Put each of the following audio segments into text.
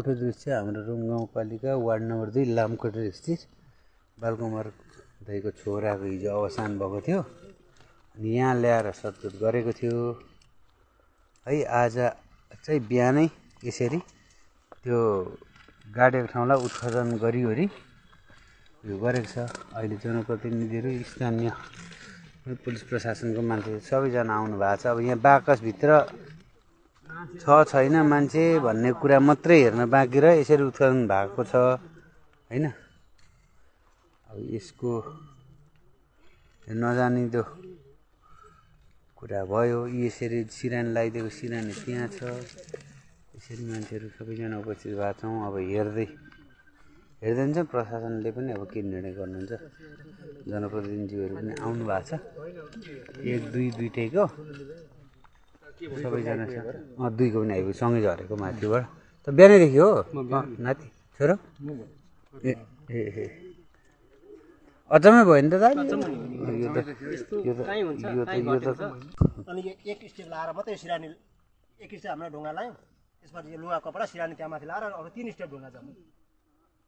Photo दृश्य हाम्रो room गाउँपालिका वार्ड नम्बर 2 लामखोटे स्थित बालकुमार दाइको छोराको हिजो अवसान भएको थियो अनि यहाँ ल्याएर सत्कार गरेको थियो है। आज चाहिँ बिहानै यसरी त्यो गाडेको ठाउँलाई उत्खनन गरिवरी यो गरेको छ। अहिले जनप्रतिनिधिहरू स्थानीय पुलिस प्रशासनको मान्छे सबैजना आउनु भएको छ। अब यहाँ बाकसभित्र छैन मान्छे भन्ने कुरा मात्रै हेर्न बाँकी रह्यो। यसरी उत्खनन भएको छ हैन। अब यसको नजानिदो कुरा भयो। यसरी सिरानी लगाइदिएको सिरानी त्यहाँ छ। यसरी मान्छेहरू सबैजना उपस्थित भएको छौँ। अब हेर्दै प्रशासनले पनि अब के निर्णय गर्नुहुन्छ। जनप्रतिनिधिहरू पनि आउनु भएको छ। 1 2 दुईटैको सबैजना छ। 2 को पनि आइपुग्यो सँगै झरेको माथिबाट। त बिहानैदेखि हो नाति छोरो ए अचम्मै भयो नि त दाइ। अनि एक स्टेप लाएर मात्रै सिरानी एक स्टेप हाम्रो ढुङ्गा लायौँ। त्यसपछि यो लुगा कपडा सिरानी त्यहाँ माथि लाएर अरू 3 स्टेप ढुङ्गा छ।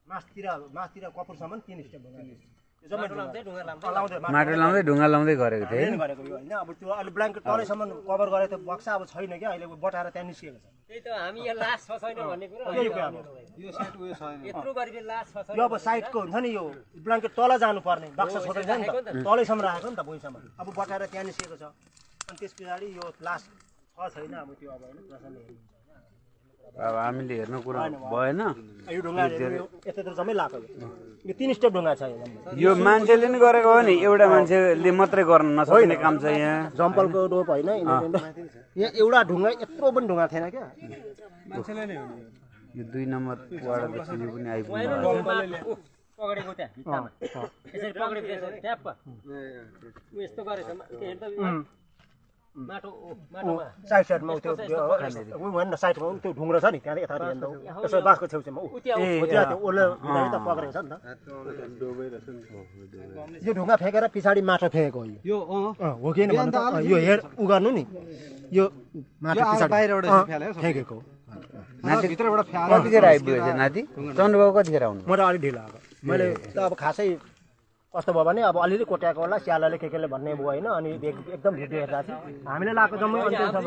मासतिर कपुरसम्म 3 स्टेप ढुङ्गा। माटो लाउँदै ढुङ्गा लाउँदै गरेको थिएँ होइन। अब त्यो अहिले ब्ल्याङ्केट तलैसम्म कभर गरेको त्यो बक्सा अब छैन क्या। अहिले बटाएर त्यहाँ निस्किएको छ। त्यही त हामी यहाँ लास छ छैन भन्ने कुरा यो साइड उयो छैन। यत्रो गरिबे लास छ छैन। यो अब साइडको हुन्छ नि यो ब्ल्याङ्केट तल जानु पर्ने बक्सा छोडेको छ नि त तलैसम्म राखेको नि त भुइँसम्म। अब बटाएर त्यहाँ निस्किएको छ। अनि त्यस पछाडि यो लास छ छैन अब त्यो अब होइन प्रशासनले हेर्नुहुन्छ। अब हामीले हेर्नु कुरा भएन। यो ढुङ्गा यत्रो जम्मै लाएको यो 3 स्टेप ढुङ्गा छ। यो मान्छेले नि गरेको हो नि। एउटा मान्छेले मात्रै गर्न नसक्ने काम छ यहाँ। जम्पलको डोप होइन यहाँ एउटा ढुङ्गा यत्रो पनि ढुङ्गा थिएन क्या। मान्छेले नै हो यो 2 नम्बर वार्डदेखि यो पनि आइपुग्यो। पकडेको त्यहाँ भित्तामा यसरी पकडेको यसरी ट्याप यस्तो गरेछ हेर्दा माटो माटोमा साइडमा त्यो होइन साइडमा त्यो ढुङ्ग्रो छ नि त्यहाँ यता हेर्दा त्यसो बाँसको छेउछाउमा त्यो उसले त पक्रेको छ नि त। यो ढुङ्गा फ्याँकेर पछाडि माटो फ्याँकेको हो हो कि यो हेर उ गर्नु नि यो माटो पछाडि फ्याँकेको भित्रबाट कतिखेर आइपुगेछ नाति? चन्द्रबाबु कतिखेर आउनु? म त अलिक ढिलो आएको। मैले त अब खासै कस्तो भयो भने अब अलिअलि कोट्याएको होला स्यालले केले भन्ने भयो होइन। अनि एकदम भिडियो हेर्दा थियो हामीले लगाएको जम्मै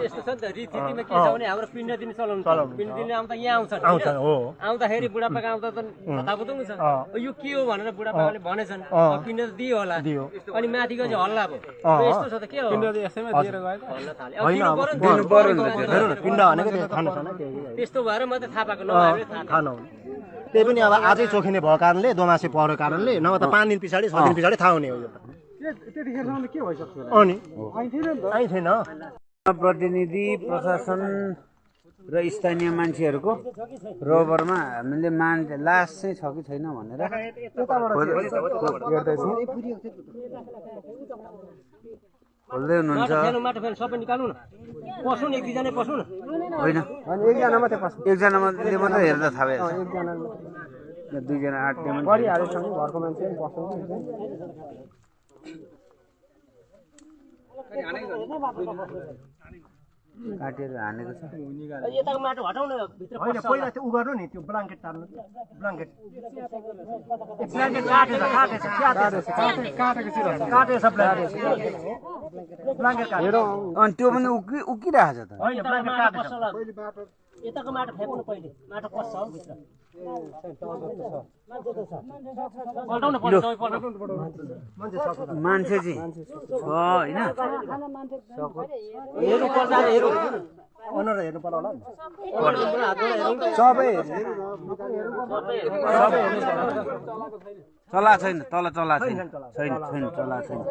यस्तो छ नि त रीतिमा के छ भने हाम्रो पिण्ड दिन चलाउनु पिण्ड दिनले आउँदा यहाँ आउँछन् हो। आउँदाखेरि बुढापाका आउँदा त हतापताउनु छ यो के हो भनेर बुढापाकाले भनेछन् पिण्ड त दियो होला अनि माथिको चाहिँ हल्ला भयो। यस्तो छ त के हो पिण्ड यसैमा दिएर गएको हल्ला थाले पिण्ड भनेको खानु छैन त्यस्तो भएर मात्रै थाहा पाएको नभए थाहा त्यही पनि अब आजै चोखिने भएको कारणले दोमासे परेको कारणले नभए त 5 दिन पछाडि 6 दिन पछाडि थाहा हुने हो। यो त्यतिखेरसम्म के भइसक्छ अनि आइथेन प्रतिनिधि प्रशासन र स्थानीय मान्छेहरूको रोबरमा हामीले मान्छे लास चाहिँ छ कि छैन भनेर खोल्दै हुनुहुन्छ। माटो फेर्नु सबै निकाल्नु न पस्नु न एक दुईजना पस्नु न होइन एकजना मात्रै पस्नु एकजना मात्रै हेर्दा थाहा भयो। 2 जना 8 जना गरिहालेछ नि घरको मान्छे पनि पस्नु काटेर हानेको छ। यताको माटो हटाउन भित्र होइन पहिला त्यो उ गर्नु नि त्यो ब्ल्याङ्केट तार्नु ब्ल्याङ्केट अनि त्यो पनि उकिरहेछ त। होइन ब्ल्याङ्केट काटेछ। यताको माटो फ्याँक्नु पहिले माटो पस्छ हो भित्र मान्छे चाहिँ छ होइन हेर्नु पर्ला होला सबै चला छैन तल चला छैन चला छैन।